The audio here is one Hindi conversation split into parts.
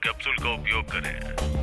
कैप्सूल का उपयोग करें।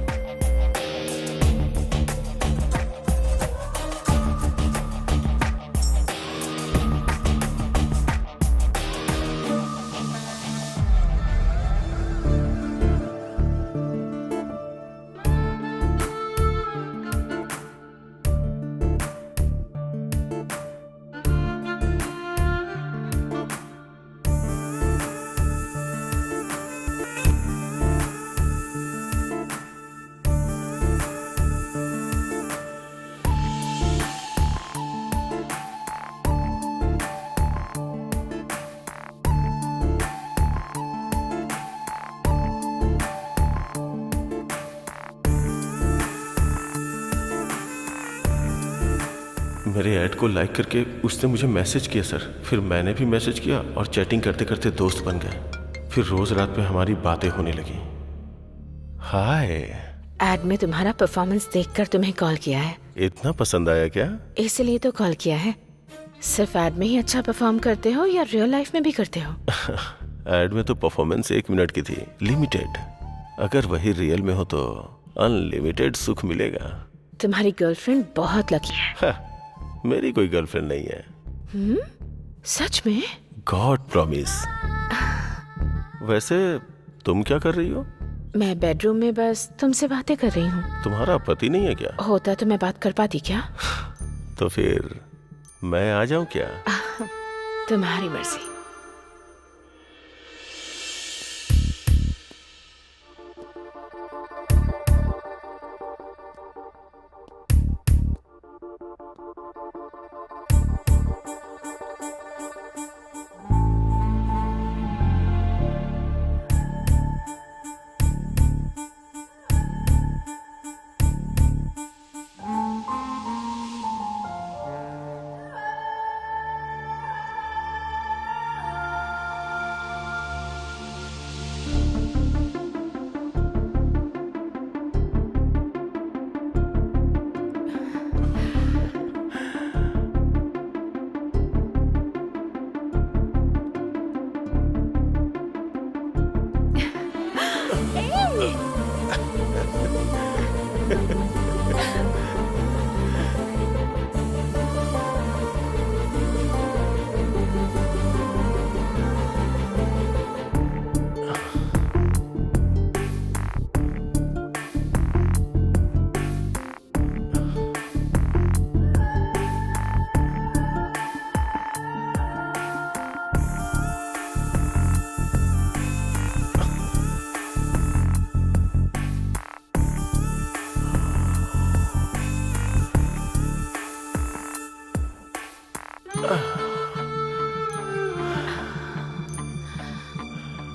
मेरे ऐड को लाइक करके उसने मुझे मैसेज किया सर। फिर मैंने भी मैसेज किया और चैटिंग करते करते दोस्त बन गए। फिर रोज रात में हमारी बातें होने लगी। हाय। एड में तुम्हारा परफॉर्मेंस देखकर तुम्हें कॉल किया है। इतना पसंद आया क्या? इसलिए तो कॉल किया है। सिर्फ एड में ही अच्छा परफॉर्म करते हो या रियल लाइफ में भी करते हो? एड में तो परफॉर्मेंस 1 मिनट की थी, लिमिटेड। अगर वही रियल में हो तो अनलिमिटेड सुख मिलेगा। तुम्हारी गर्लफ्रेंड बहुत लकी है। मेरी कोई गर्लफ्रेंड नहीं है। सच में? God promise. वैसे तुम क्या कर रही हो? मैं बेडरूम में बस तुमसे बातें कर रही हूँ। तुम्हारा पति नहीं है क्या? होता तो मैं बात कर पाती क्या? तो फिर मैं आ जाऊं क्या? तुम्हारी मर्जी।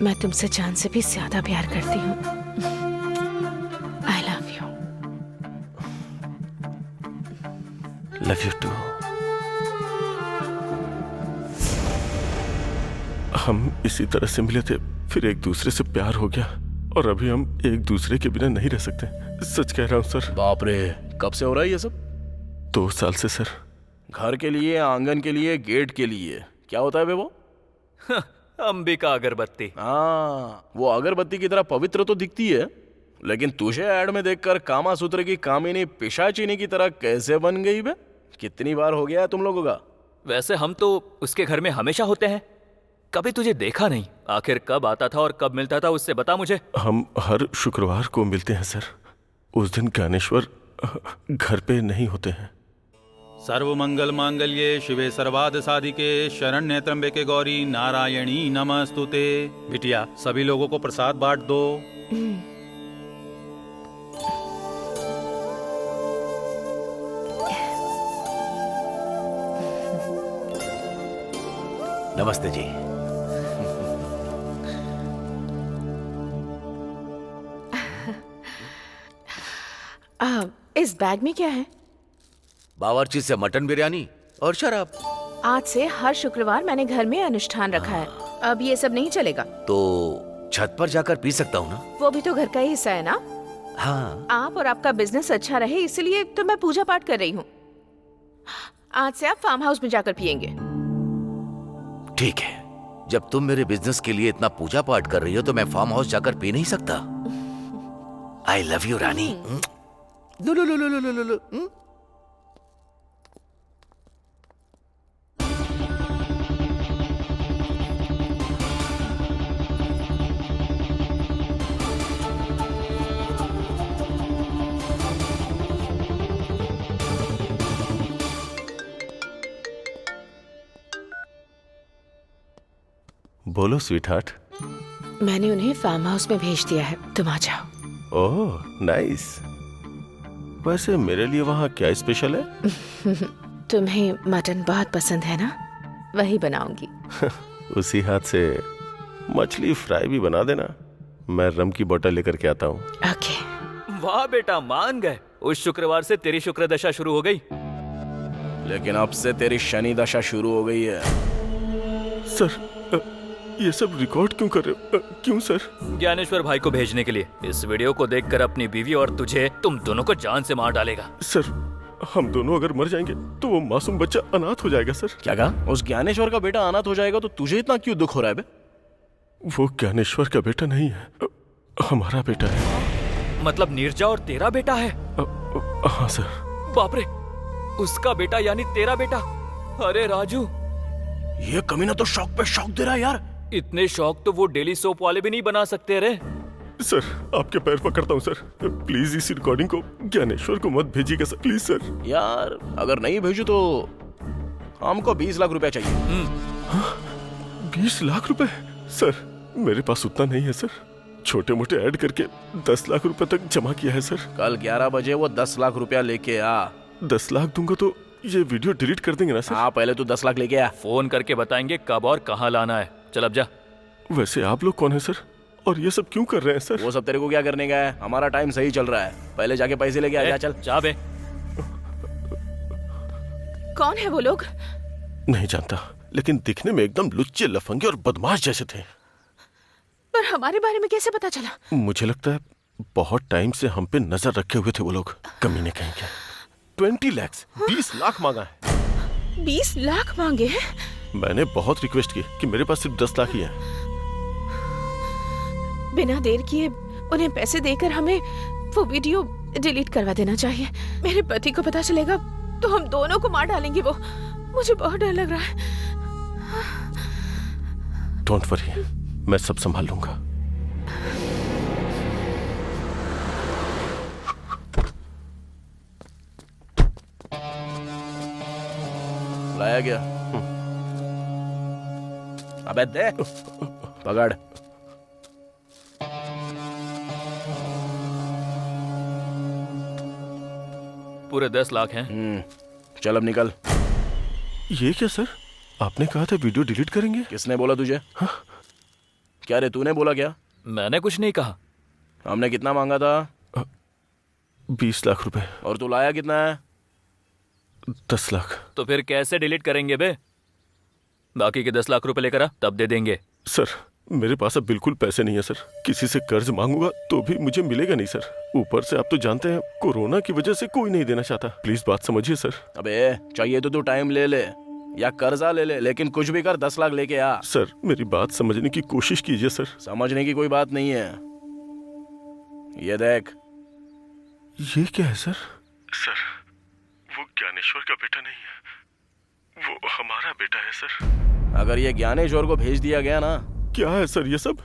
मैं तुमसे जान से भी ज्यादा प्यार करती हूँ। I love you. Love you too. हम इसी तरह से मिले थे, फिर एक दूसरे से प्यार हो गया और अभी हम एक दूसरे के बिना नहीं रह सकते। सच कह रहा हूँ सर। बाप रे, कब से हो रहा है ये सब? 2 साल से सर। घर के लिए, आंगन के लिए, गेट के लिए, क्या होता है बे वो? अंबिका अगरबत्ती। हाँ, वो अगरबत्ती की तरह पवित्र तो दिखती है, लेकिन तुझे ऐड में देखकर कामा सूत्र की कामिनी पिशाचिनी की तरह कैसे बन गई बे? कितनी बार हो गया है तुम लोगों का? वैसे हम तो उसके घर में हमेशा होते हैं, कभी तुझे देखा नहीं। आखिर कब आता था और कब मिलता था उससे बता मुझे। हम हर शुक्रवार को मिलते हैं सर। उस दिन ज्ञानेश्वर घर पे नहीं होते हैं। सर्वमंगल मांगल्ये शिवे सर्वाद साधिके शरण्य त्र्यंबके गौरी नारायणी नमस्तुते। बिटिया, सभी लोगों को प्रसाद बांट दो। नमस्ते जी। इस बैग में क्या है? बावर्ची से मटन बिरयानी और शराब। आज से हर शुक्रवार मैंने घर में अनुष्ठान रखा है। अब ये सब नहीं चलेगा। तो छत पर जाकर पी सकता हूँ ना? वो भी तो घर का ही हिस्सा है ना। हाँ। आप और आपका बिजनेस अच्छा रहे इसलिए तो मैं पूजा पाठ कर रही हूँ। आज से आप फार्म हाउस में जाकर पियेंगे। ठीक है, जब तुम मेरे बिजनेस के लिए इतना पूजा पाठ कर रही हो तो मैं फार्म हाउस जाकर पी नहीं सकता? आई लव यू रानी। लो लो लो लो लो लो लो। बोलो स्वीट हार्ट। मैंने उन्हें फार्म हाउस में भेज दिया है, तुम आ जाओ। Oh nice. वैसे मेरे लिए वहाँ क्या स्पेशल है? तुम्हें मटन बहुत पसंद है ना, वही बनाऊंगी। उसी हाथ से मछली फ्राई भी बना देना, मैं रम की बोतल लेकर के आता हूँ। ओके। वाह बेटा, मान गए। उस शुक्रवार से तेरी शुक्र दशा शुरू हो गई। लेकिन अब से तेरी शनि दशा शुरू हो गई है। सर ये सब रिकॉर्ड क्यों कर रहे हो? क्यों सर? ज्ञानेश्वर भाई को भेजने के लिए। इस वीडियो को देखकर अपनी बीवी और तुझे, तुम दोनों को जान से मार डालेगा। सर हम दोनों अगर मर जाएंगे तो वो मासूम बच्चा अनाथ हो जाएगा सर। क्या कहा? उस ज्ञानेश्वर का बेटा अनाथ हो जाएगा तो तुझे इतना क्यों दुख हो रहा है बे? वो ज्ञानेश्वर का बेटा नहीं है, हमारा बेटा है। मतलब नीरजा और तेरा बेटा है? हाँ सर। बाप रे, उसका बेटा यानी तेरा बेटा। अरे राजू, ये कमीना तो शौक पे शौक दे रहा है यार। इतने शौक तो वो डेली सोप वाले भी नहीं बना सकते रे। सर आपके पैर पकड़ता हूँ सर, प्लीज इस रिकॉर्डिंग को ज्ञानेश्वर को मत भेजिएगा सर, प्लीज सर। यार अगर नहीं भेजू तो हमको 20 लाख रुपया चाहिए। 20 लाख रुपए? सर मेरे पास उतना नहीं है सर, छोटे मोटे ऐड करके 10 लाख रुपए तक जमा किया है सर। कल 11 बजे वो 10 लाख रुपया लेके आ। 10 लाख दूंगा तो ये वीडियो डिलीट कर देंगे ना सर? हाँ पहले तू 10 लाख लेके आ। फोन करके बताएंगे कब और कहाँ लाना है। चल अब जा। वैसे आप लोग कौन है सर, और ये सब क्यों कर रहे हैं सर? वो सब तेरे को क्या करने का है? हमारा टाइम सही चल रहा है, पहले जाके पैसे लेके आ जा। चल जा बे। कौन है वो लोग? नहीं जानता, लेकिन दिखने में एकदम लुच्चे, लफंगे और बदमाश जैसे थे। पर हमारे बारे में कैसे पता चला? मुझे लगता है बहुत टाइम से हम पे नजर रखे हुए थे वो लोग, कमीने कहीं के। 20 लाख 20 लाख मांगा है। 20 लाख मांगे हैं? मैंने बहुत रिक्वेस्ट की कि मेरे पास सिर्फ 10 लाख ही है। बिना देर किए उन्हें पैसे देकर हमें वो वीडियो डिलीट करवा देना चाहिए। मेरे पति को पता चलेगा तो हम दोनों को मार डालेंगे वो। मुझे बहुत डर लग रहा है। डोंट वरी, मैं सब संभाल लूंगा। लाया गया। अबे दे, पकड़। पूरे 10 लाख हैं। चल अब निकल। ये क्या सर, आपने कहा था वीडियो डिलीट करेंगे? किसने बोला तुझे? क्या रे, तूने बोला क्या? मैंने कुछ नहीं कहा। हमने कितना मांगा था? 20 लाख रुपए। और तू लाया कितना है? 10 लाख। तो फिर कैसे डिलीट करेंगे बे? बाकी के 10 लाख रुपए लेकर आ, तब दे देंगे। सर मेरे पास अब बिल्कुल पैसे नहीं है सर, किसी से कर्ज मांगूंगा तो भी मुझे मिलेगा नहीं सर। ऊपर से आप तो जानते हैं कोरोना की वजह से कोई नहीं देना चाहता, प्लीज बात समझिए सर। अबे चाहिए तो तू टाइम ले ले या कर्जा ले ले, लेकिन कुछ भी कर 10 लाख लेके आ। सर मेरी बात समझने की कोशिश कीजिए सर। समझने की कोई बात नहीं है, ये देख। ये क्या है सर? सर वो ज्ञानेश्वर का बेटा नहीं है, वो हमारा बेटा है सर। अगर ये ज्ञानेश्वर को भेज दिया गया ना, क्या है सर ये सब?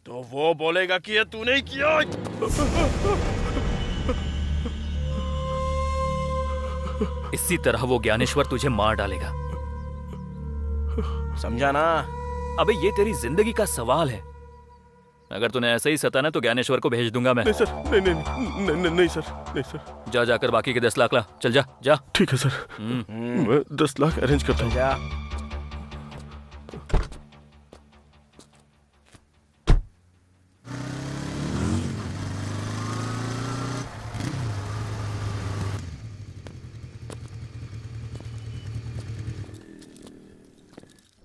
तो वो बोलेगा कि ये तूने ही किया। इसी तरह वो ज्ञानेश्वर तुझे मार डालेगा, समझा ना? अबे ये तेरी जिंदगी का सवाल है। अगर तूने ऐसे ही सताना तो ज्ञानेश्वर को भेज दूंगा मैं। नहीं सर, नहीं नहीं नहीं, नहीं, नहीं सर, नहीं सर। जा जाकर बाकी के 10 लाख ला। चल जा जा। ठीक है सर, मैं 10 लाख अरेंज करता हूँ। जा।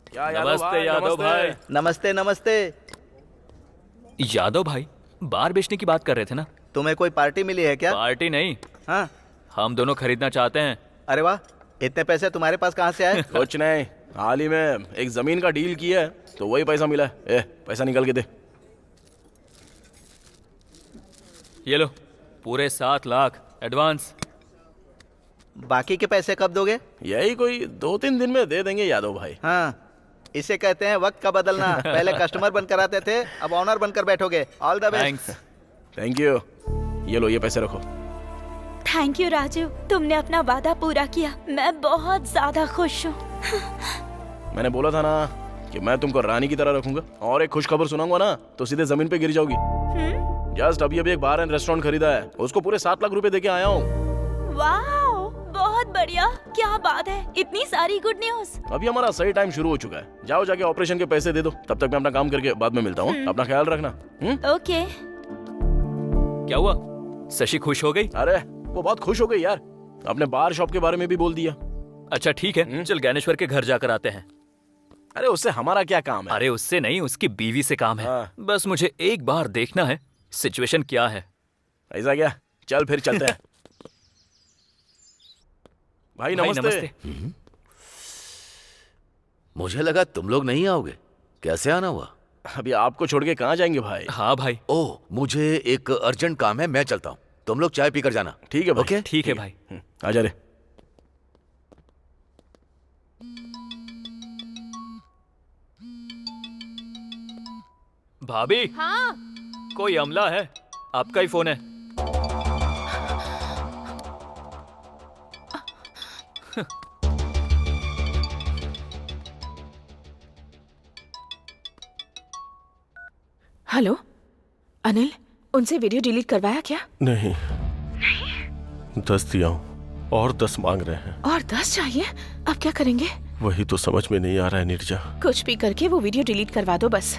क्या नमस्ते यादव भाई। नमस्ते नमस्ते। यादव भाई, बार बेचने की बात कर रहे थे ना? तुम्हें कोई पार्टी मिली है क्या? पार्टी नहीं, हाँ। हम दोनों खरीदना चाहते हैं। अरे वाह, इतने पैसे तुम्हारे पास कहाँ से आए? कुछ नहीं, हाल ही में एक जमीन का डील किया है तो वही पैसा मिला है। पैसा निकाल के दे। ये लो, पूरे 7 लाख एडवांस। बाकी के पैसे कब दोगे? यही कोई 2-3 दिन में दे देंगे यादव भाई। हाँ, इसे कहते हैं वक्त का बदलना। पहले कस्टमर बनकर आते थे, अब ऑनर बनकर बैठोगे। All the best. Thanks. Thank you. ये लो, ये पैसे रखो। थैंक यू राजू, तुमने अपना वादा पूरा किया। मैं बहुत ज्यादा खुश हूँ। मैंने बोला था ना कि मैं तुमको रानी की तरह रखूंगा। और एक खुश खबर सुनाऊंगा ना तो सीधे जमीन पे गिर जाओगी। जस्ट अभी एक बार एंड रेस्टोरेंट खरीदा है, उसको पूरे 7 लाख रुपए देके आया हूँ। वाओ, बहुत बढ़िया, क्या बात है, इतनी सारी गुड न्यूज। अभी हमारा सही टाइम शुरू हो चुका है। जाओ जाके ऑपरेशन के पैसे दे दो, तब तक मैं अपना काम करके बाद में मिलता हूँ। अपना ख्याल रखना। ओके। क्या हुआ, शशि खुश हो गई? अरे वो बहुत खुश हो गई यार, अपने बार शॉप के बारे में भी बोल दिया। अच्छा ठीक है, चल ज्ञानेश्वर के घर जाकर आते हैं। अरे उससे हमारा क्या काम है? अरे उससे नहीं, उसकी बीवी से काम है। हाँ। बस मुझे एक बार देखना है सिचुएशन क्या है। ऐसा क्या? चल फिर चलते हैं। भाई नमस्ते। मुझे लगा तुम लोग नहीं आओगे। कैसे आना हुआ? अभी आपको छोड़ के कहाँ जाएंगे भाई? हाँ भाई। ओह, मुझे एक अर्जेंट काम है, मैं चलता हूँ। तुम लोग चाय पीकर जाना। ठीक है भाई। ओके? ठीक है भाई। आजा रे। भाभी, हाँ, कोई अमला है, आपका ही फोन है। हेलो अनिल, उनसे वीडियो डिलीट करवाया क्या? नहीं, 10 दिया हूँ और 10 मांग रहे हैं। और 10 चाहिए? अब क्या करेंगे? वही तो समझ में नहीं आ रहा है नीरजा। कुछ भी करके वो वीडियो डिलीट करवा दो बस।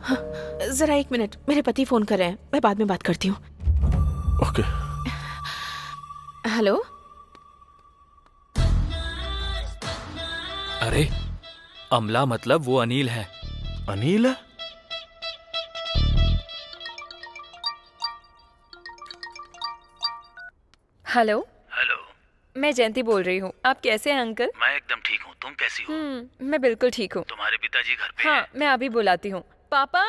हाँ, जरा 1 मिनट, मेरे पति फोन कर रहे हैं, मैं बाद में बात करती हूँ। ओके। हेलो। अरे अमला मतलब वो अनिल है। अनिल है? हेलो। हेलो। मैं जयंती बोल रही हूँ। आप कैसे हैं अंकल? मैं एकदम ठीक हूँ, तुम कैसी हो? मैं बिल्कुल ठीक हूँ। तुम्हारे पिताजी घर पे हाँ, हैं? मैं अभी बुलाती हूँ। पापा,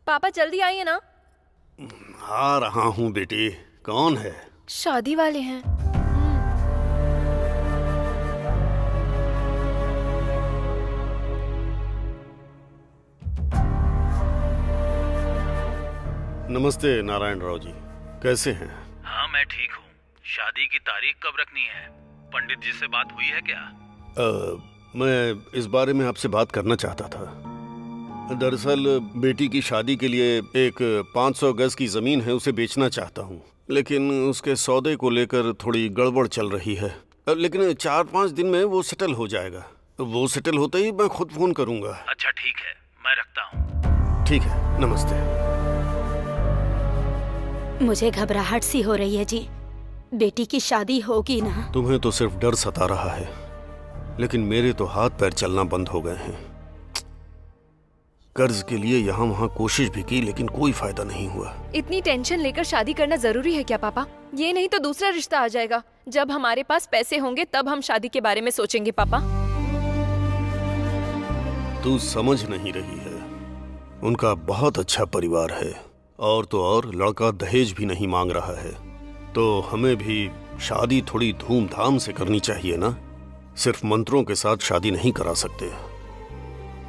पापा जल्दी आइए ना। आ रहा हूँ बेटी। कौन है? शादी वाले हैं। नमस्ते नारायण राव जी, कैसे हैं? हाँ मैं ठीक हूँ। शादी की तारीख कब रखनी है? पंडित जी से बात हुई है क्या? मैं इस बारे में आपसे बात करना चाहता था। दरअसल बेटी की शादी के लिए एक 500 गज की जमीन है, उसे बेचना चाहता हूँ, लेकिन उसके सौदे को लेकर थोड़ी गड़बड़ चल रही है। लेकिन 4-5 दिन में वो सेटल हो जाएगा। वो सेटल होते ही मैं खुद फोन करूंगा। अच्छा ठीक है, मैं रखता हूँ। ठीक है, नमस्ते। मुझे घबराहट सी हो रही है जी। बेटी की शादी होगी ना? तुम्हें तो सिर्फ डर सता रहा है, लेकिन मेरे तो हाथ पैर चलना बंद हो गए हैं। कर्ज के लिए यहाँ वहाँ कोशिश भी की, लेकिन कोई फायदा नहीं हुआ। इतनी टेंशन लेकर शादी करना जरूरी है क्या पापा? ये नहीं तो दूसरा रिश्ता आ जाएगा। जब हमारे पास पैसे होंगे तब हम शादी के बारे में सोचेंगे पापा। तू समझ नहीं रही है। उनका बहुत अच्छा परिवार है, और तो और लड़का दहेज भी नहीं मांग रहा है। तो हमें भी शादी थोड़ी धूमधाम से करनी चाहिए ना। सिर्फ मंत्रों के साथ शादी नहीं करा सकते।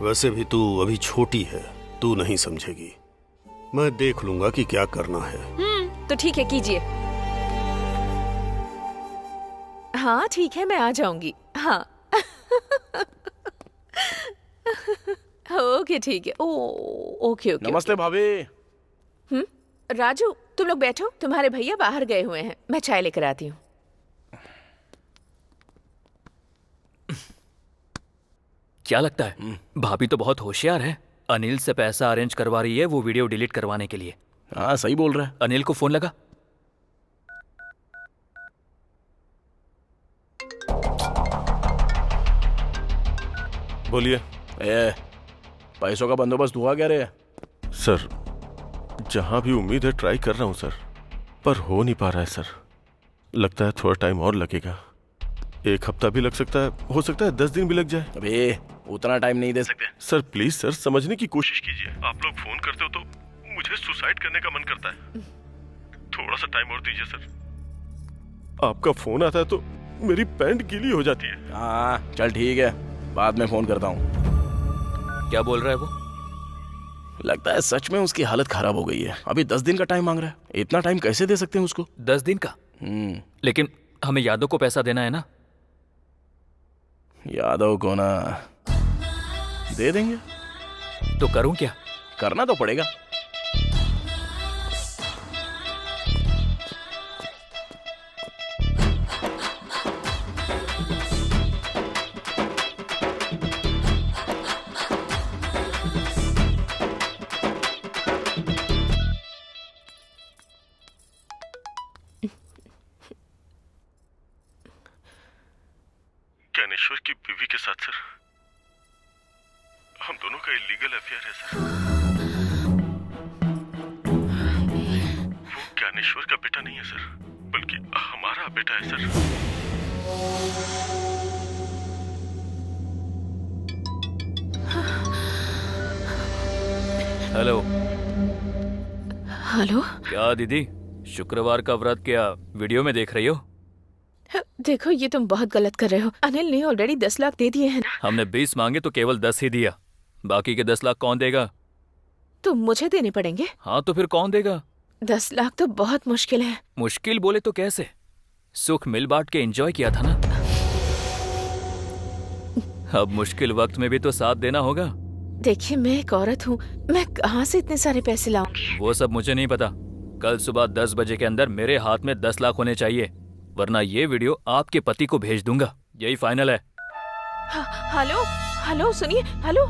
वैसे भी तू अभी छोटी है, तू नहीं समझेगी। मैं देख लूंगा कि क्या करना है। तो ठीक है, कीजिए। हाँ ठीक है, मैं आ जाऊंगी। हाँ ओके ठीक है। Okay okay. नमस्ते भाभी। राजू, तुम लोग बैठो, तुम्हारे भैया बाहर गए हुए हैं, मैं चाय लेकर आती हूँ। क्या लगता है, भाभी तो बहुत होशियार है। अनिल से पैसा अरेंज करवा रही है वो वीडियो डिलीट करवाने के लिए। हाँ सही बोल रहा है। अनिल को फोन लगा। बोलिए। पैसों का बंदोबस्त हुआ क्या रे? सर, जहां भी उम्मीद है ट्राई कर रहा हूं सर, पर हो नहीं पा रहा है सर। लगता है थोड़ा टाइम और लगेगा। 1 हफ्ता भी लग सकता है, हो सकता है 10 दिन भी लग जाए। अबे उतना टाइम नहीं दे सकते। सर प्लीज सर, समझने की कोशिश कीजिए। आप लोग फोन करते हो तो मुझे सुसाइड करने का मन करता है। थोड़ा सा टाइम और दीजिए सर। आपका फोन आता है तो मेरी पैंट गीली हो जाती है। हाँ चल ठीक है, बाद में फोन करता हूँ। क्या बोल रहा है वो? लगता है सच में उसकी हालत खराब हो गई है। अभी 10 दिन का टाइम मांग रहा है। इतना टाइम कैसे दे सकते हैं उसको? 10 दिन का? लेकिन हमें यादव को पैसा देना है ना। यादव को ना दे देंगे। तो करूं क्या? करना तो पड़ेगा। ज्ञानेश्वर की बीवी के साथ सर हम दोनों का इलीगल अफेयर है सर। वो ज्ञानेश्वर का बेटा नहीं है सर, बल्कि हमारा बेटा है सर। हेलो। हेलो। क्या दीदी, शुक्रवार का व्रत क्या वीडियो में देख रही हो? देखो ये तुम बहुत गलत कर रहे हो। अनिल ने ऑलरेडी 10 लाख दे दिए हैं ना। हमने 20 मांगे तो केवल 10 ही दिया। बाकी के 10 लाख कौन देगा? तो मुझे देने पड़ेंगे। हाँ तो फिर कौन देगा? 10 लाख तो बहुत मुश्किल है। मुश्किल बोले तो कैसे? सुख मिल बांट के एंजॉय किया था ना। अब मुश्किल वक्त में भी तो साथ देना होगा। देखिए मैं एक औरत हूँ, मैं कहाँ से इतने सारे पैसे लाऊंगी? वो सब मुझे नहीं पता। कल सुबह 10 बजे के अंदर मेरे हाथ में 10 लाख होने चाहिए, वरना ये वीडियो आपके पति को भेज दूंगा। यही फाइनल है। हेलो हेलो सुनिए। Hello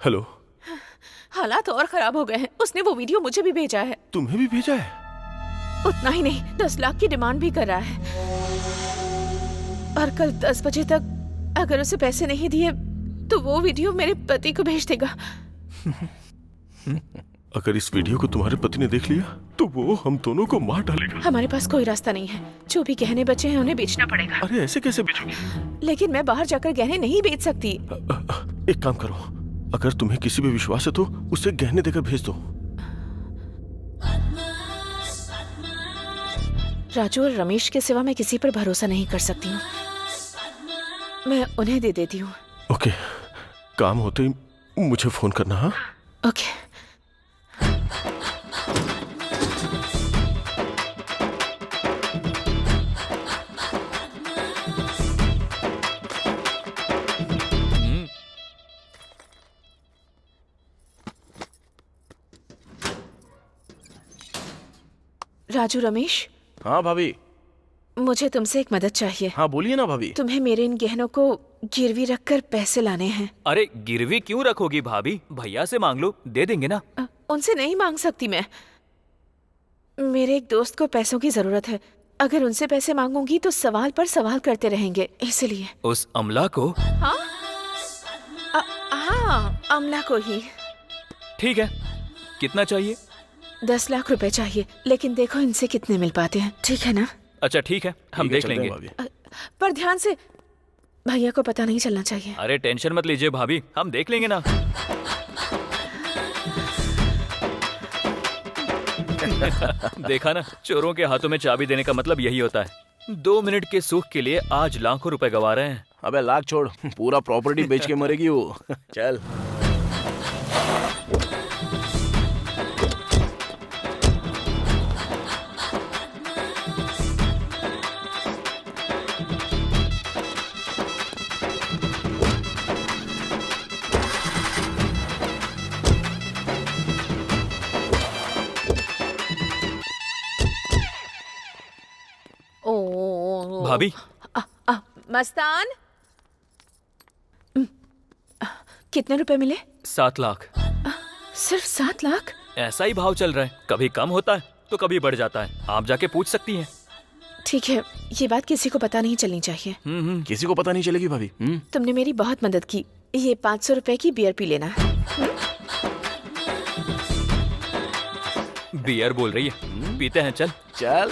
hello. हालात और खराब हो गए हैं। उसने वो वीडियो मुझे भी भेजा है। तुम्हें भी भेजा है? उतना ही नहीं, 10 लाख की डिमांड भी कर रहा है। और कल 10 बजे तक अगर उसे पैसे नहीं दिए तो वो वीडियो मेरे पति को भेज देगा। अगर इस वीडियो को तुम्हारे पति ने देख लिया तो वो हम दोनों को मार डालेगा। हमारे पास कोई रास्ता नहीं है। जो भी गहने बचे हैं उन्हें बेचना पड़ेगा। अरे ऐसे कैसे बेचोगी? लेकिन मैं बाहर जाकर गहने नहीं बेच सकती। एक काम करो, अगर तुम्हें किसी पे विश्वास है तो उसे गहने देकर भेज दो। राजू और रमेश के सिवा मैं किसी पर भरोसा नहीं कर सकती हूँ। मैं उन्हें दे देती हूँ। ओके, काम होते ही मुझे फोन करना। हाँ ओके। राजू रमेश। हाँ भाभी। मुझे तुमसे एक मदद चाहिए। हाँ बोलिए ना भाभी। तुम्हें मेरे इन गहनों को गिरवी रखकर पैसे लाने हैं। अरे गिरवी क्यों रखोगी भाभी? भैया से मांग लो, दे देंगे ना। उनसे नहीं मांग सकती मैं। मेरे एक दोस्त को पैसों की जरूरत है। अगर उनसे पैसे मांगूंगी तो सवाल पर सवाल करते रहेंगे, इसलिए। उस अमला को? हाँ अमला को ही। ठीक है, कितना चाहिए? 10 लाख रुपए चाहिए, लेकिन देखो इनसे कितने मिल पाते हैं। ठीक है ना? अच्छा ठीक है, हम देख लेंगे। पर ध्यान से, भैया को पता नहीं चलना चाहिए। अरे टेंशन मत लीजिए भाभी, हम देख लेंगे ना। देखा ना, चोरों के हाथों में चाबी देने का मतलब यही होता है। 2 मिनट के सुख के लिए आज लाखों रुपए गवा रहे हैं। अबे लाख छोड़, पूरा प्रॉपर्टी बेच के मरेगी वो। चल। ओ भाभी। मस्तान, कितने रुपए मिले? 7 लाख। सिर्फ 7 लाख? ऐसा ही भाव चल रहा है, कभी कम होता है तो कभी बढ़ जाता है, आप जाके पूछ सकती हैं। ठीक है, ये बात किसी को पता नहीं चलनी चाहिए। किसी को पता नहीं चलेगी भाभी। तुमने मेरी बहुत मदद की। ये 500 रुपए की बियर पी लेना। बियर बोल रही है, पीते हैं, चल। चल